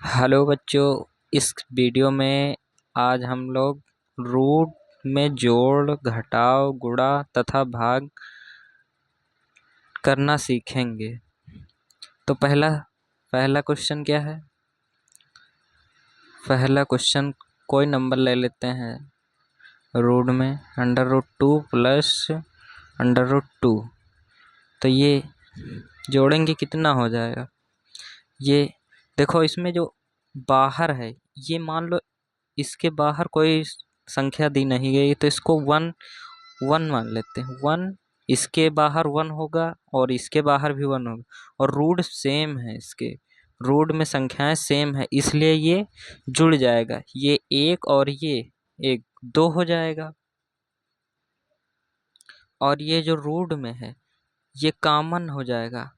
Hello बच्चों। इस video में आज हम लोग रूट में जोड़, घटाव, गुणा तथा भाग करना सीखेंगे। तो पहला पहला क्वेश्चन क्या है? पहला क्वेश्चन, कोई नंबर ले लेते हैं रूट में √2 प्लस √2। तो ये जोड़ेंगे कितना हो जाएगा? ये देखो, इसमें जो बाहर है, ये मान लो इसके बाहर कोई संख्या दी नहीं गई, तो इसको वन वन मान लेते हैं। वन, इसके बाहर वन होगा और इसके बाहर भी वन होगा, और रूट सेम है, इसके रूट में संख्याएं सेम है, इसलिए ये जुड़ जाएगा। ये एक और ये एक, दो हो जाएगा। और ये जो रूट में है ये कॉमन हो जाएगा।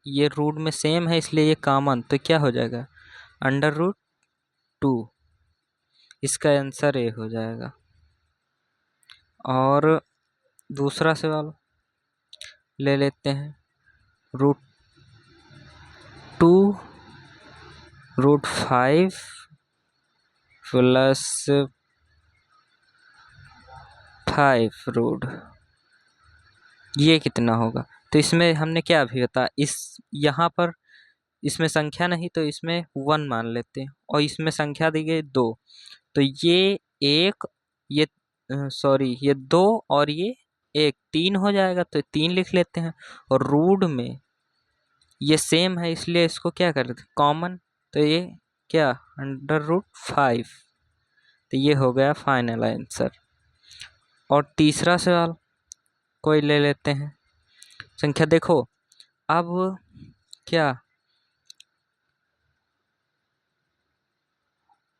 ये रूट में सेम है इसलिए ये कॉमन, तो क्या हो जाएगा? √2। इसका आंसर ए हो जाएगा। और दूसरा सवाल ले लेते हैं। √2 √5 प्लस 5 ये कितना होगा? तो इसमें हमने क्या अभी बताया, इस यहाँ पर इसमें संख्या नहीं तो इसमें वन मान लेते हैं, और इसमें संख्या दी गई दो, तो ये एक, ये सॉरी, ये दो और ये एक, तीन हो जाएगा, तो तीन लिख लेते हैं। और रूट में ये सेम है इसलिए इसको क्या कर देते, कॉमन, तो ये क्या, √5। तो ये हो गया फाइनल आंसर। और तीसरा सवाल कोई ले लेते हैं। संख्या देखो, अब क्या,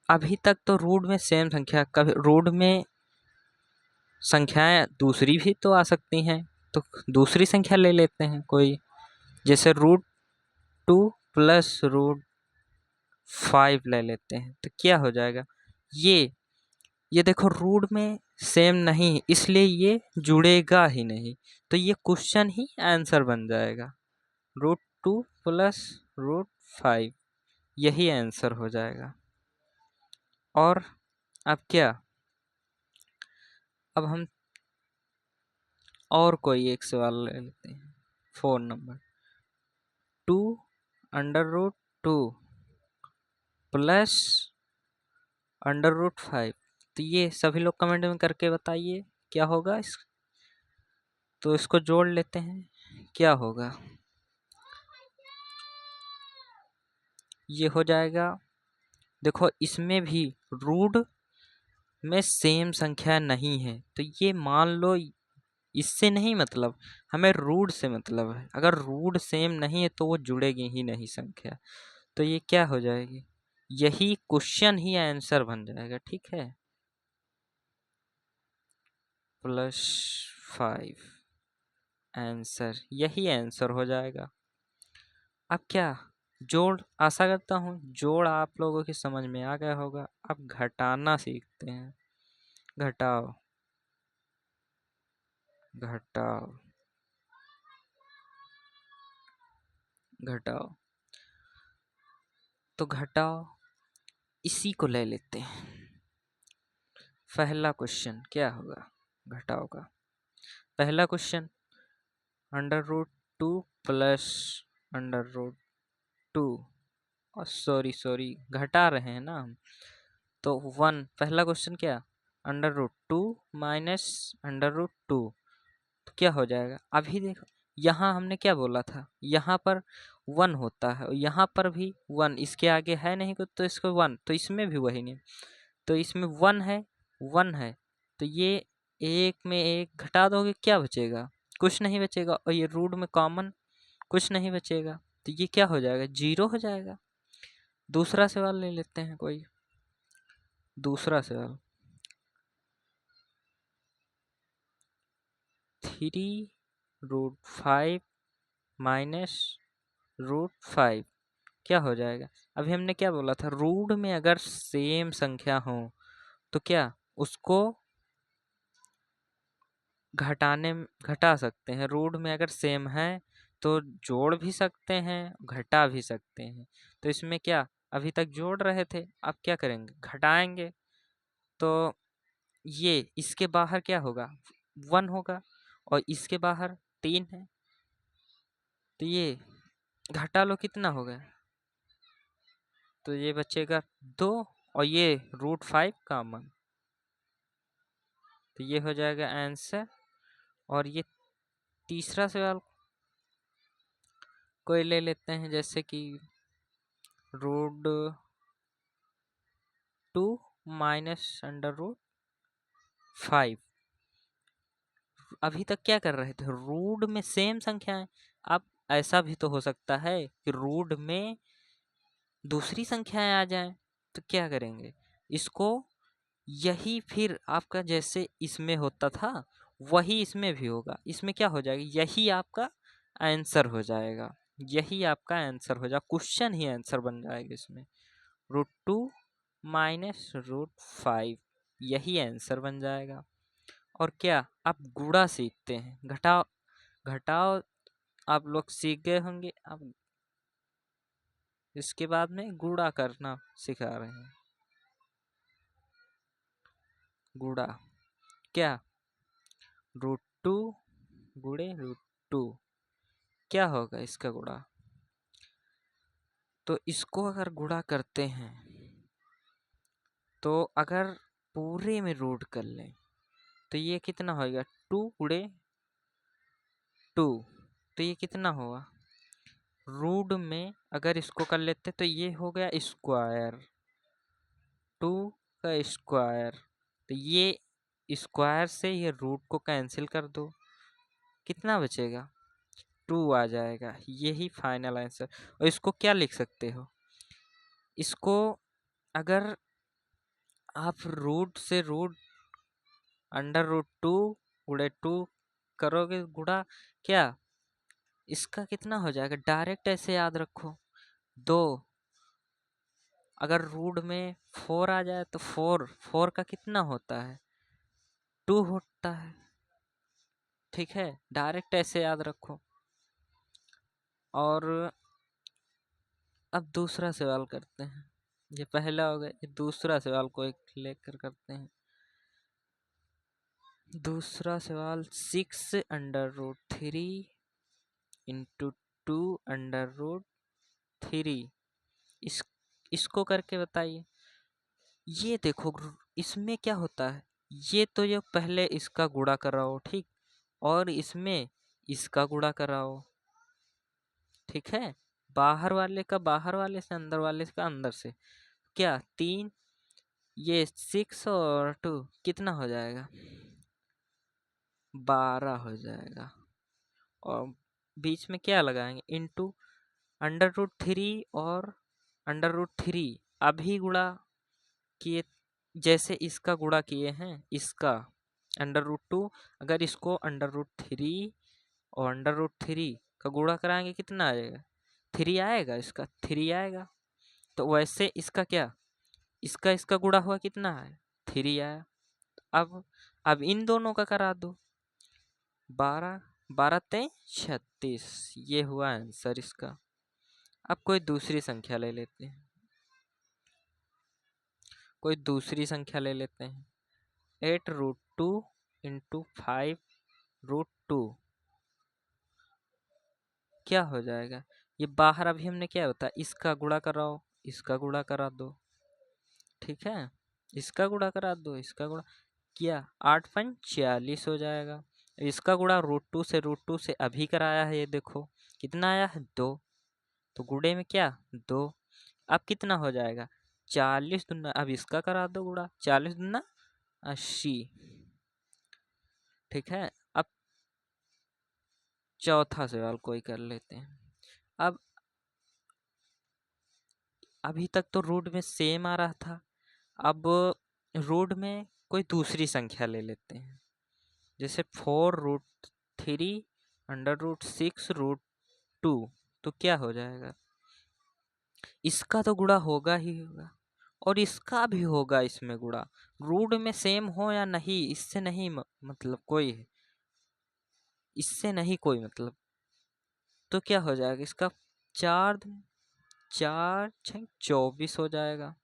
अभी तक तो रूट में सेम संख्या, कभी रूट में संख्याएं दूसरी भी तो आ सकती हैं, तो दूसरी संख्या ले लेते हैं कोई, जैसे √2 प्लस √5 ले लेते हैं। तो क्या हो जाएगा? ये देखो, रूट में सेम नहीं इसलिए ये जुड़ेगा ही नहीं, तो ये क्वेश्चन ही आंसर बन जाएगा। √2 प्लस √5 यही आंसर हो जाएगा। और अब क्या, अब हम और कोई एक सवाल ले लेते हैं। 4 नंबर, 2√2 प्लस √5। तो ये सभी लोग कमेंट में करके बताइए क्या होगा इस, तो इसको जोड़ लेते हैं, क्या होगा? ये हो जाएगा, देखो इसमें भी रूट में सेम संख्या नहीं है, तो ये मान लो, इससे नहीं मतलब, हमें रूट से मतलब है। अगर रूट सेम नहीं है तो वो जुड़ेगी ही नहीं संख्या, तो ये क्या हो जाएगी? यही क्वेश्चन ही आंसर बन जाएगा, ठीक है। +5 आंसर, यही आंसर हो जाएगा। अब क्या, जोड़, आशा करता हूँ जोड़ आप लोगों की समझ में आ गया होगा। अब घटाना सीखते हैं। घटाओ, घटाओ, घटाओ, तो घटाओ, इसी को ले लेते हैं। पहला क्वेश्चन क्या होगा घटाओ का? पहला क्वेश्चन, √2 प्लस √2, और सॉरी घटा रहे हैं ना हम, तो 1। पहला क्वेश्चन क्या, √2 माइनस √2, तो क्या हो जाएगा? अभी देखो, यहाँ हमने क्या बोला था, यहाँ पर 1 होता है और यहाँ पर भी 1, इसके आगे है नहीं कुछ, तो इसको 1, तो इसमें भी वही नहीं, तो इसमें 1 है, 1 है, तो ये एक में एक घटा दोगे क्या बचेगा? कुछ नहीं बचेगा। और ये रूट में कॉमन, कुछ नहीं बचेगा, तो ये क्या हो जाएगा? 0 हो जाएगा। दूसरा सवाल ले लेते हैं कोई। दूसरा सवाल, 3√5 माइनस √5 क्या हो जाएगा? अभी हमने क्या बोला था, रूट में अगर सेम संख्या हो तो क्या उसको घटा सकते हैं। रूट में अगर सेम है तो जोड़ भी सकते हैं, घटा भी सकते हैं। तो इसमें क्या, अभी तक जोड़ रहे थे, अब क्या करेंगे, घटाएंगे। तो ये इसके बाहर क्या होगा, 1 होगा, और इसके बाहर 3 है, तो ये घटा लो कितना हो गया, तो ये बचेगा 2, और ये √5 कॉमन, तो ये हो जाएगा आंसर। और ये तीसरा सवाल कोई ले लेते हैं, जैसे कि √2 माइनस √5। अभी तक क्या कर रहे थे, रूट में सेम संख्याएं। अब ऐसा भी तो हो सकता है कि रूट में दूसरी संख्याएं आ जाएं, तो क्या करेंगे, इसको यही फिर आपका जैसे इसमें होता था वही इसमें भी होगा। इसमें क्या हो जाएगा, यही आपका आंसर हो जाएगा, यही आपका आंसर हो जाएगा, क्वेश्चन ही आंसर बन जाएगा इसमें। √2 माइनस √5 यही आंसर बन जाएगा। और क्या आप गुणा सीखते हैं, घटाओ घटाओ आप लोग सीख गए होंगे, अब इसके बाद में गुणा करना सिखा रहे हैं। गुणा क्या, √2 गुणे √2 क्या होगा इसका गुणा। तो इसको अगर गुणा करते हैं तो अगर पूरे में रूट कर लें तो ये कितना होगा, 2 गुणे 2, तो ये कितना होगा, रूट में अगर इसको कर लेते तो ये हो गया स्क्वायर, 2 का स्क्वायर, तो ये स्क्वायर से ये रूट को कैंसिल कर दो, कितना बचेगा, 2 आ जाएगा, यही फाइनल आंसर। और इसको क्या लिख सकते हो, इसको अगर आप रूट से रूट √2 गुणे 2 करोगे गुणा, क्या इसका कितना हो जाएगा, डायरेक्ट ऐसे याद रखो, 2, अगर रूट में 4 आ जाए तो 4 का कितना होता है, 2 होता है। ठीक है, डायरेक्ट ऐसे याद रखो। और अब दूसरा सवाल करते हैं, ये पहला हो गया, ये दूसरा सवाल को एक लेकर करते हैं। दूसरा सवाल 6√3 इंटू 2√3, इसको करके बताइए। ये देखो इसमें क्या होता है, ये तो ये पहले इसका गुणा कराओ, ठीक, और इसमें इसका गुणा कराओ, ठीक है, बाहर वाले का बाहर वाले से, अंदर वाले का अंदर से, क्या 3, ये 6 और 2 कितना हो जाएगा, 12 हो जाएगा। और बीच में क्या लगाएंगे, इंटू √3 और √3 अभी गुणा किए, जैसे इसका गुणा किए हैं इसका √2, अगर इसको √3 और √3 का गुणा कराएंगे कितना आ जाएगा, 3 आएगा, इसका 3 आएगा। तो वैसे इसका क्या, इसका गुणा हुआ कितना है, 3 आया। अब इन दोनों का करा दो, 12 12 तेईं 36, ये हुआ आंसर इसका। अब कोई दूसरी संख्या ले लेते हैं, कोई दूसरी संख्या ले लेते हैं, 8√2 इंटू 5√2 क्या हो जाएगा, ये बाहर अभी हमने क्या होता है, इसका गुणा कराओ, इसका गुणा करा दो, ठीक है, इसका गुणा करा दो, इसका गुणा किया, 8×5 = 40 हो जाएगा। इसका गुणा √2 से अभी कराया है, ये देखो कितना आया है, 2, तो गुणे में क्या 2, अब कितना हो जाएगा, 40 दूना, अब इसका करा दो गुणा, 40 दूना 80, ठीक है। अब चौथा सवाल कोई कर लेते हैं। अब अभी तक तो रूट में सेम आ रहा था, अब रूट में कोई दूसरी संख्या ले लेते हैं, जैसे 4√3 √6√2, तो क्या हो जाएगा, इसका तो गुणा होगा ही होगा, और इसका भी होगा इसमें गुणा, रूट में सेम हो या नहीं, इससे नहीं मतलब कोई है, इससे नहीं कोई मतलब, तो क्या हो जाएगा इसका, 4 4 6 24 हो जाएगा,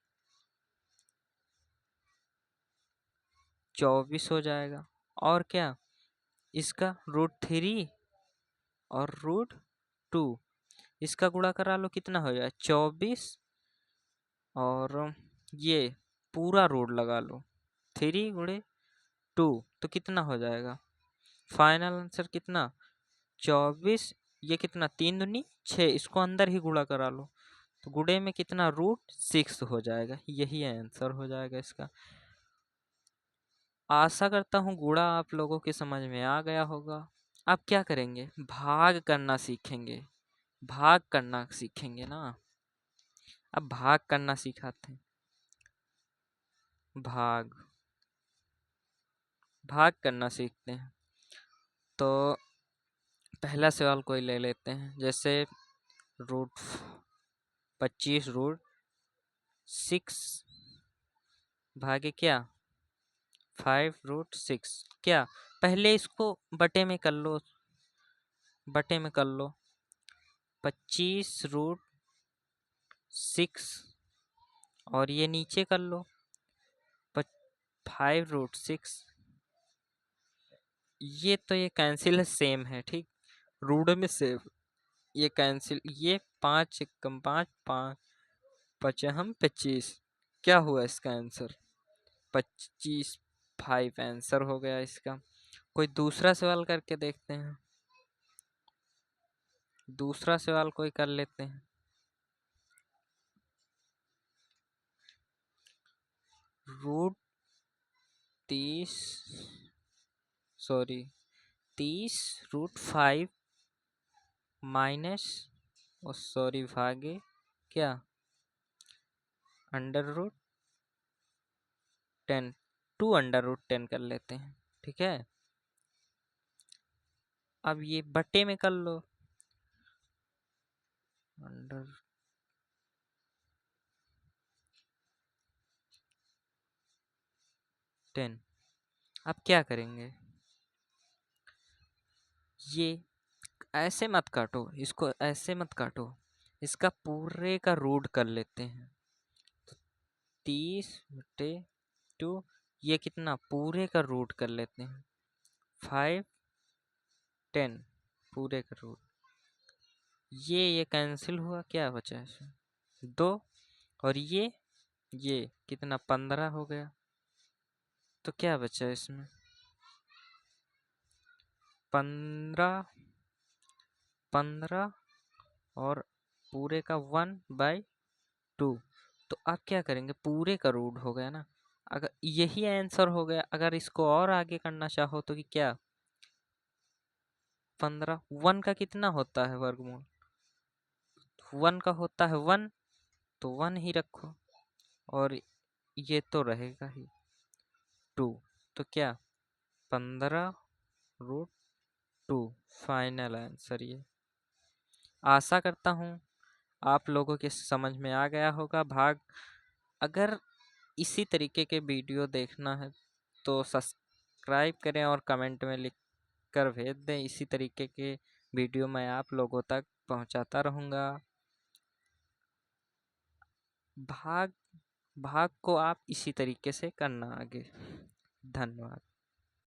24 हो जाएगा। और क्या, इसका √3 और √2, इसका गुणा करा लो, कितना हो जाए 24, और ये पूरा रूट लगा लो, 3 × 2 तो कितना हो जाएगा, फाइनल आंसर कितना 24। ये कितना, 3 × 2 = 6, इसको अंदर ही गुणा करा लो, तो गुणे में कितना √6 हो जाएगा। यही आंसर हो जाएगा इसका। आशा करता हूँ गुणा आप लोगों के समझ में आ गया होगा। अब क्या करेंगे, भाग करना सीखेंगे, भाग करना सीखेंगे ना। अब भाग करना सिखाते हैं। भाग भाग करना सीखते हैं। तो पहला सवाल कोई ले लेते हैं, जैसे √25 √6 भागे क्या 5 √6, क्या पहले इसको बटे में कर लो, बटे में कर लो, 25 √6 और ये नीचे कर लो 5 √6। ये तो ये कैंसिल है, सेम है, ठीक, रूट में सेम, ये कैंसिल, ये 5 × 5 5 5 25, क्या हुआ इसका आंसर 25, 5 आंसर हो गया इसका। कोई दूसरा सवाल करके देखते हैं, दूसरा सवाल कोई कर लेते हैं। √30 √5 भागे क्या √10, 2 √10 कर लेते हैं, ठीक है। अब ये बटे में कर लो, √10। अब क्या करेंगे, ये ऐसे मत काटो, इसको ऐसे मत काटो, इसका पूरे का रूट कर लेते हैं। 30/2, ये कितना पूरे का रूट कर लेते हैं, 5 10 पूरे का रूट, ये कैंसिल हुआ, क्या बचा इसमें 2, और ये कितना 15 हो गया, तो क्या बचा इसमें 15 और पूरे का 1/2। तो आप क्या करेंगे, पूरे का रूट हो गया ना, अगर यही आंसर हो गया, अगर इसको और आगे करना चाहो तो कि क्या 15, 1 का कितना होता है वर्गमूल, 1 का होता है 1, तो 1 ही रखो, और ये तो रहेगा ही 2, तो क्या 15 √2 फाइनल आंसर। ये आशा करता हूँ आप लोगों के समझ में आ गया होगा भाग। अगर इसी तरीके के वीडियो देखना है तो सब्सक्राइब करें और कमेंट में लिख कर भेज दें, इसी तरीके के वीडियो मैं आप लोगों तक पहुंचाता रहूँगा। भाग को आप इसी तरीके से करना आगे। धन्यवाद।